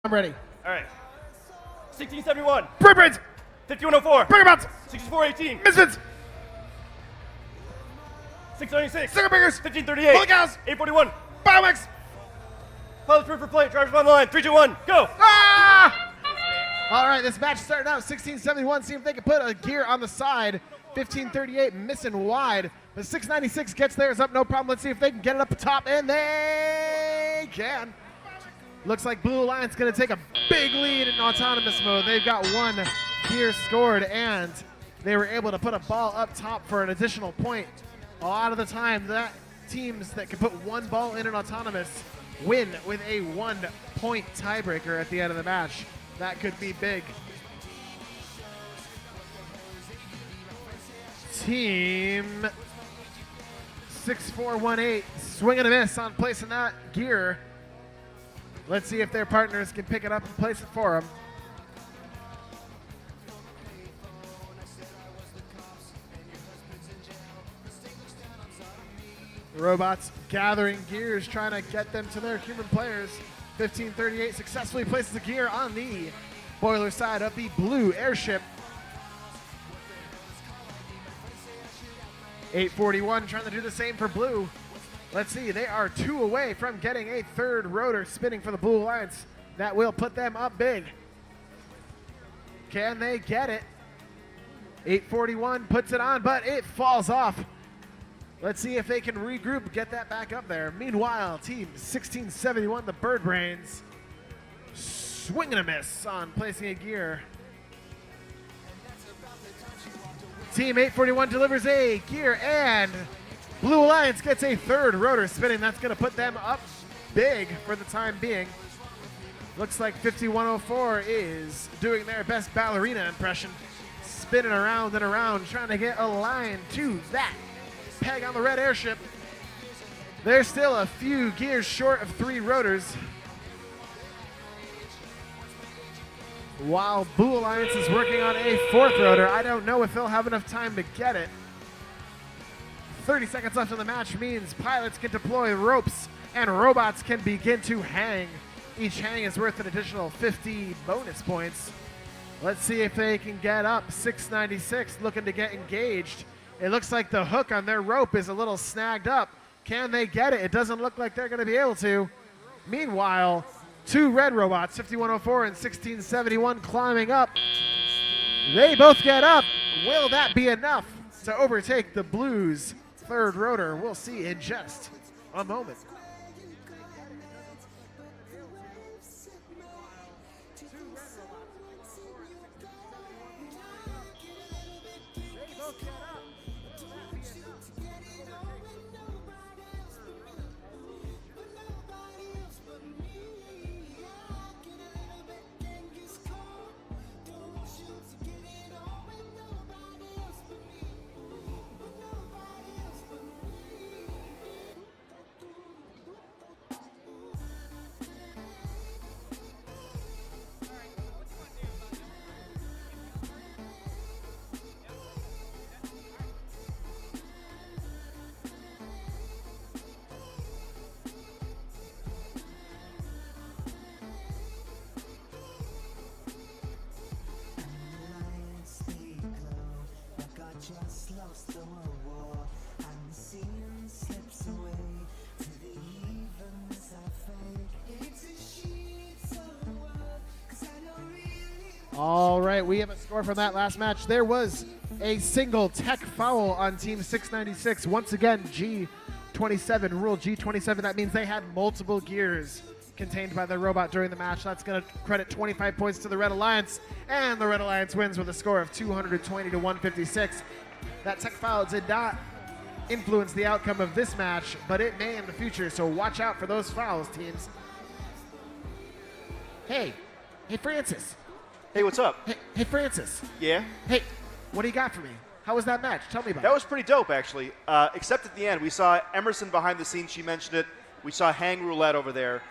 I'm ready. All right. 1671. Brain Brains! 5104. Burgerbouts! 6418. Misfits! 696. Sticker Bangers! 1538. Holy Cows! 841. Biomex! Pilots proof for play. Drivers on the line. 3, 2, 1. Go. Ah! All right, this match started out 1671. See if they can put a gear on the side. 1538 missing wide. But 696 gets theirs up, no problem. Let's see if they can get it up the top, and they can. Looks like Blue Alliance going to take a big lead in autonomous mode. They've got one gear scored, and they were able to put a ball up top for an additional point. A lot of the time, that teams that can put one ball in an autonomous win with a 1-point tiebreaker at the end of the match. That could be big. Team 6418 swing and a miss on placing that gear. Let's see if their partners can pick it up and place it for them. The robots gathering gears, trying to get them to their human players. 1538 successfully places the gear on the boiler side of the blue airship. 841 trying to do the same for blue. Let's see, they are 2 away from getting a third rotor spinning for the Blue Alliance. That will put them up big. Can they get it? 841 puts it on, but it falls off. Let's see if they can regroup, get that back up there. Meanwhile, team 1671, the Bird Brains, swing and a miss on placing a gear. Team 841 delivers a gear, and Blue Alliance gets a third rotor spinning. That's going to put them up big for the time being. Looks like 5104 is doing their best ballerina impression, spinning around and around, trying to get a line to that peg on the red airship. They're still a few gears short of 3 rotors, while Blue Alliance is working on a 4th rotor. I don't know if they'll have enough time to get it. 30 seconds left in the match means pilots can deploy ropes and robots can begin to hang. Each hang is worth an additional 50 bonus points. Let's see if they can get up. 696 looking to get engaged. It looks like the hook on their rope is a little snagged up. Can they get it? It doesn't look like they're going to be able to. Meanwhile, 2 red robots, 5104 and 1671, climbing up. They both get up. Will that be enough to overtake the Blues' third rotor? We'll see in just a moment. Just lost the war, and seeing slips away to the evens I fake. It's a sheet of world, 'cause I don't really. All right, we have a score from that last match. There was a single tech foul on Team 696. Once again, G27, rule G27. That means they had multiple gears contained by their robot during the match. That's going to credit 25 points to the Red Alliance, and the Red Alliance wins with a score of 220 to 156. That tech foul did not influence the outcome of this match, but it may in the future, so watch out for those fouls, teams. Hey Francis. Hey, what's up? Hey Francis. Yeah? Hey, what do you got for me? How was that match? Tell me about That it. was pretty dope, actually. Except at the end, we saw Emerson behind the scenes. She mentioned it. We saw Hang Roulette over there.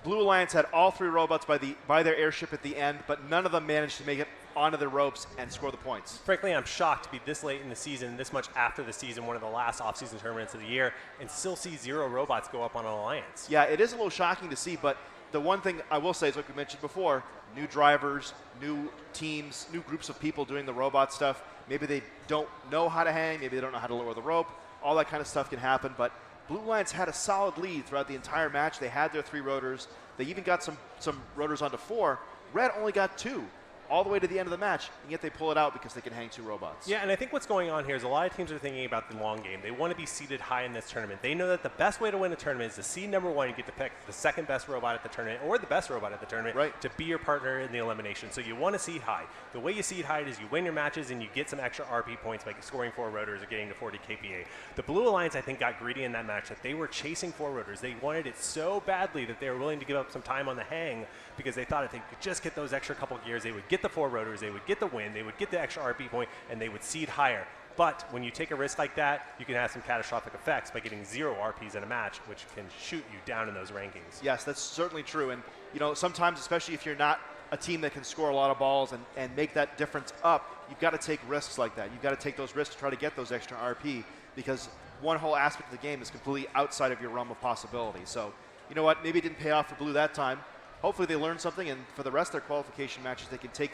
Blue Alliance had all 3 robots by their airship at the end, but none of them managed to make it onto the ropes and score the points. Frankly, I'm shocked to be this late in the season, this much after the season, one of the last off-season tournaments of the year, and still see 0 robots go up on an Alliance. Yeah, it is a little shocking to see, but the one thing I will say is, like we mentioned before, new drivers, new teams, new groups of people doing the robot stuff. Maybe they don't know how to hang, maybe they don't know how to lower the rope. All that kind of stuff can happen, but Blue Alliance had a solid lead throughout the entire match. They had their 3 rotors. They even got some rotors onto 4. Red only got 2. All the way to the end of the match, and yet they pull it out because they can hang 2 robots. Yeah, and I think what's going on here is a lot of teams are thinking about the long game. They want to be seeded high in this tournament. They know that the best way to win a tournament is to seed number 1. You get to pick the second best robot at the tournament or the best robot at the tournament to be your partner in the elimination. So you want to seed high. The way you seed high is you win your matches and you get some extra RP points by scoring 4 rotors or getting to 40 KPA. The Blue Alliance, I think, got greedy in that match that they were chasing 4 rotors. They wanted it so badly that they were willing to give up some time on the hang because they thought if they could just get those extra couple gears, they would get the 4 rotors, they would get the win, they would get the extra RP point, and they would seed higher. But when you take a risk like that, you can have some catastrophic effects by getting 0 RPs in a match, which can shoot you down in those rankings. Yes, that's certainly true. And, you know, sometimes, especially if you're not a team that can score a lot of balls and make that difference up, you've got to take risks like that. You've got to take those risks to try to get those extra RP because one whole aspect of the game is completely outside of your realm of possibility. So, you know what, maybe it didn't pay off for Blue that time. Hopefully they learned something, and for the rest of their qualification matches, they can take that